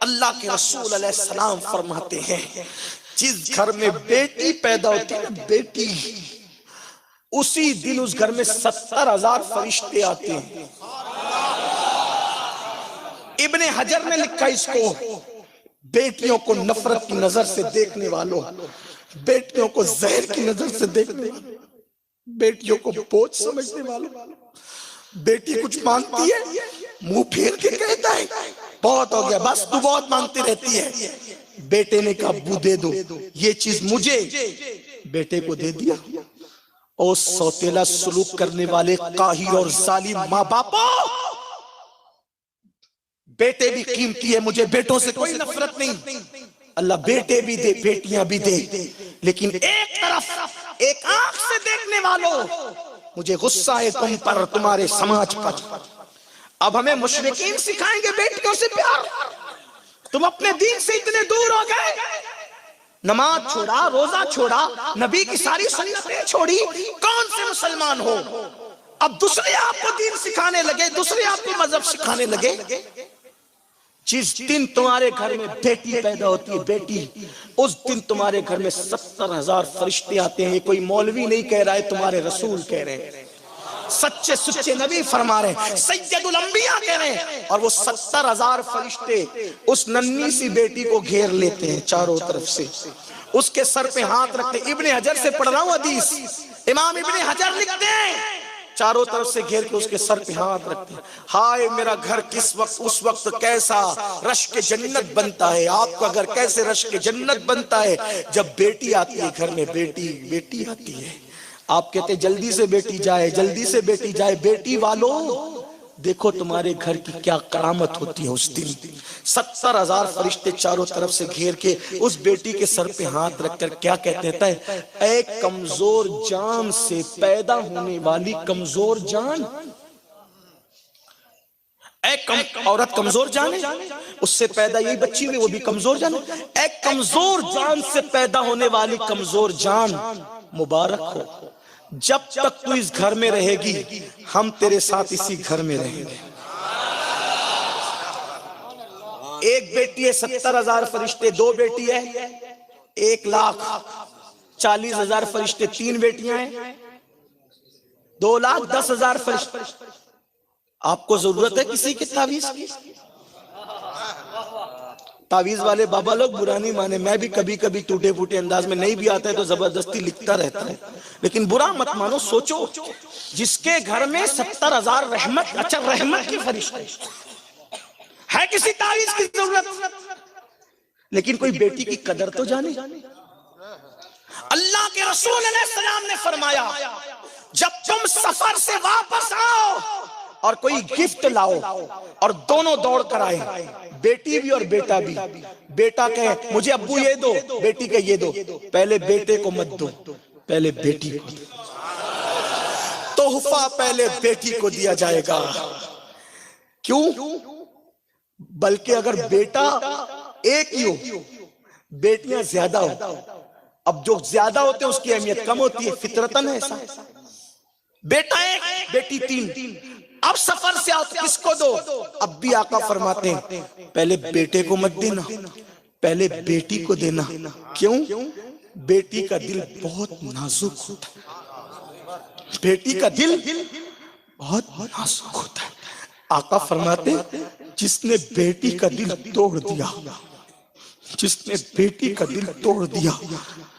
اللہ کے رسول علیہ السلام فرماتے ہیں جس گھر میں بیٹی پیدا ہوتی ہے بیٹی، اسی دن اس گھر میں 70,000 فرشتے آتے ہیں۔ ابن حجر نے لکھا اس کو، بیٹیوں کو نفرت کی نظر سے دیکھنے والوں، بیٹیوں کو زہر کی نظر سے دیکھنے والوں، بیٹیوں کو بوجھ سمجھنے والوں، بیٹی کچھ مانگتی ہے منہ پھیر کے کہتا ہے بہت ہو گیا بس تو بہت مانگتی رہتی ہے۔ بیٹے نے کہا ابو دے دو یہ چیز مجھے، بیٹے کو دے دیا۔ اور سوتیلا سلوک کرنے والے قاہر اور ظالم ماں باپوں، بیٹے بھی قیمتی ہے، مجھے بیٹوں سے کوئی نفرت نہیں، اللہ بیٹے بھی دے بیٹیاں بھی دے، لیکن ایک طرف ایک آنکھ سے دیکھنے والوں، مجھے غصہ ہے تم پر، تمہارے سماج پر۔ اب ہمیں مشرکین سکھائیں گے بیٹیوں سے پیار، تم اپنے دین سے اتنے دور ہو گئے، نماز چھوڑا، روزہ چھوڑا، نبی کی ساری سنتیں چھوڑی، کون سے مسلمان ہو؟ اب دوسرے آپ کو دین سکھانے لگے، دوسرے آپ کو مذہب سکھانے لگے۔ جس دن تمہارے گھر میں بیٹی پیدا ہوتی ہے بیٹی، اس دن تمہارے گھر میں 70,000 فرشتے آتے ہیں۔ یہ کوئی مولوی نہیں کہہ رہا ہے، تمہارے رسول کہہ رہے ہیں، سچے سچے نبی فرما رہے ہیں، سید الانبیاء کہہ رہے ہیں۔ اور وہ 70,000 فرشتے اس ننھی سی بیٹی کو گھیر لیتے ہیں چاروں طرف سے، اس کے سر پہ ہاتھ رکھتے ہیں۔ ابن حجر سے پڑھ رہا ہوں حدیث، امام ابن حجر لکھتے ہیں چاروں طرف سے گھیر کے اس کے سر پہ ہاتھ رکھتے ہیں۔ ہائے میرا گھر کس وقت اس وقت کیسا رشک جنت بنتا ہے، آپ کا گھر کیسے رشک جنت بنتا ہے جب بیٹی آتی ہے گھر میں، بیٹی آتی ہے۔ آپ کہتے ہیں جلدی سے بیٹی جائے، جلدی سے بیٹی جائے، بیٹی والوں دیکھو تمہارے گھر کی کیا کرامت ہوتی ہے اس دن۔ 70,000 فرشتے چاروں طرف سے گھیر کے اس بیٹی کے سر پہ ہاتھ رکھ کر کیا کہتے ہیں؟ اے کمزور جان سے پیدا ہونے والی کمزور جان، عورت کمزور جان ہے، اس سے پیدا یہی بچی ہوئی وہ بھی کمزور جان ہے۔ اے کمزور جان سے پیدا ہونے والی کمزور جان مبارک ہو، جب تک تو اس گھر میں رہے گی ہم تیرے ساتھ اسی گھر میں رہیں گے۔ ایک بیٹی ہے 70,000 فرشتے، دو بیٹی ہے 1,40,000 فرشتے، تین بیٹیاں ہیں 2,10,000 فرشتے۔ آپ کو ضرورت ہے کسی کی تعویذ کی؟ تعویذ والے بابا لوگ برا نہیں مانے، میں بھی کبھی کبھی ٹوٹے پھوٹے انداز میں نہیں بھی آتا ہے تو زبردستی لکھتا رہتا ہے، لیکن برا مت مانو۔ سوچو جس کے گھر میں 70,000 رحمت، اچھا رحمت کی فرشتے ہے، کسی تعویذ کی ضرورت؟ لیکن کوئی بیٹی کی قدر تو جانے۔ اللہ کے رسول علیہ السلام نے فرمایا جب تم سفر سے واپس آؤ اور کوئی گفٹ لاؤ اور دونوں دوڑ کر آئے، بیٹی بھی اور بیٹا بھی، بیٹا کہے مجھے ابو یہ دو، بیٹی کہے یہ دو، پہلے بیٹے کو مت دو، پہلے بیٹی کو دو۔ تحفہ پہلے بیٹی کو دیا جائے گا۔ کیوں؟ بلکہ اگر بیٹا ایک ہی ہو، بیٹیاں زیادہ ہو، اب جو زیادہ ہوتے ہیں اس کی اہمیت کم ہوتی ہے، فطرتاً ایسا۔ بیٹا ایک بیٹی تین، اب سفر سے آؤ تو کس کو دو؟ اب بھی آقا فرماتے ہیں پہلے بیٹے کو مت دینا، پہلے بیٹی کو دینا۔ کیوں؟ بیٹی کا دل بہت نازک ہوتا ہے، بیٹی کا دل بہت نازک ہوتا ہے۔ آقا فرماتے ہیں جس نے بیٹی کا دل توڑ دیا، جس نے بیٹی کا دل توڑ دیا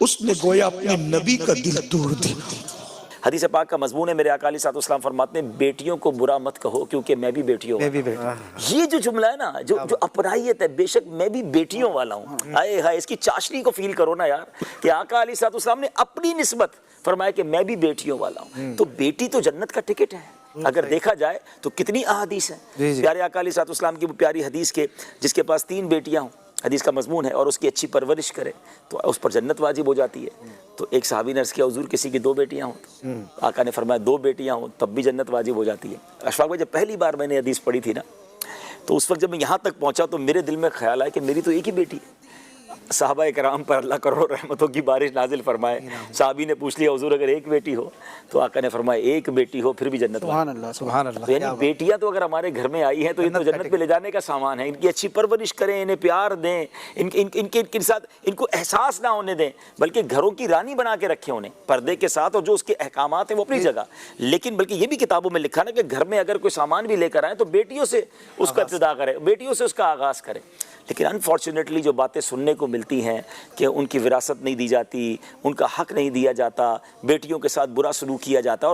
اس نے گویا اپنے نبی کا دل توڑ دیا۔ حدیث پاک کا مضمون ہے، میرے آقا علیہ الصلوۃ والسلام فرماتے ہیں بیٹیوں کو برا مت کہو کیونکہ میں بھی بیٹیوں والا ہوں۔ یہ جو جملہ ہے نا، جو اپنائیت ہے، بے شک میں بھی بیٹیوں والا ہوں، آئے ہائے اس کی چاشنی کو فیل کرو نا یار، کہ آقا علیہ الصلوۃ والسلام نے اپنی نسبت فرمایا کہ میں بھی بیٹیوں والا ہوں۔ تو بیٹی تو جنت کا ٹکٹ ہے اگر دیکھا جائے تو۔ کتنی احادیث ہیں پیارے آقا علیہ الصلوۃ والسلام کی وہ پیاری حدیث کے جس کے پاس 3 بیٹیاں ہوں، حدیث کا مضمون ہے، اور اس کی اچھی پرورش کرے تو اس پر جنت واجب ہو جاتی ہے۔ تو ایک صحابی نے عرض کیا حضور کسی کی 2 بیٹیاں ہوں، آقا نے فرمایا 2 بیٹیاں ہوں تب بھی جنت واجب ہو جاتی ہے۔ اشفاق بھائی جب پہلی بار میں نے حدیث پڑھی تھی نا، تو اس وقت جب میں یہاں تک پہنچا تو میرے دل میں خیال آیا کہ میری تو ایک ہی بیٹی ہے، صحابہ کرام پر اللہ کروڑوں رحمتوں کی بارش نازل فرمائے. صحابی نے پوچھ لیا حضور اگر ایک بیٹی ہو؟ تو آقا نے فرمایا ایک بیٹی ہو پھر بھی جنت میں. سبحان اللہ سبحان اللہ. تو یعنی بیٹیاں تو اگر ہمارے گھر میں آئی ہیں تو ان کو جنت پہ لے جانے کا سامان ہے. ان کی اچھی پرورش کریں, انہیں پیار دیں, ان کے ساتھ ان کو احساس نہ ہونے دیں, بلکہ گھروں کی رانی بنا کے رکھیں انہیں پردے کے ساتھ, اور جو اس کے احکامات ہیں وہ اپنی جگہ. لیکن بلکہ یہ بھی کتابوں میں لکھا نا کہ گھر میں اگر کوئی سامان بھی لے کر آئیں تو بیٹیوں سے اس کا ابتدا کرے, بیٹیوں سے اس کا آغاز کرے. لیکن انفارچونیٹلی جو باتیں سننے کو ملتی ہیں کہ ان کی وراثت نہیں دی جاتی, ان کا حق نہیں دیا جاتا, بیٹیوں کے ساتھ برا سلوک کیا جاتا.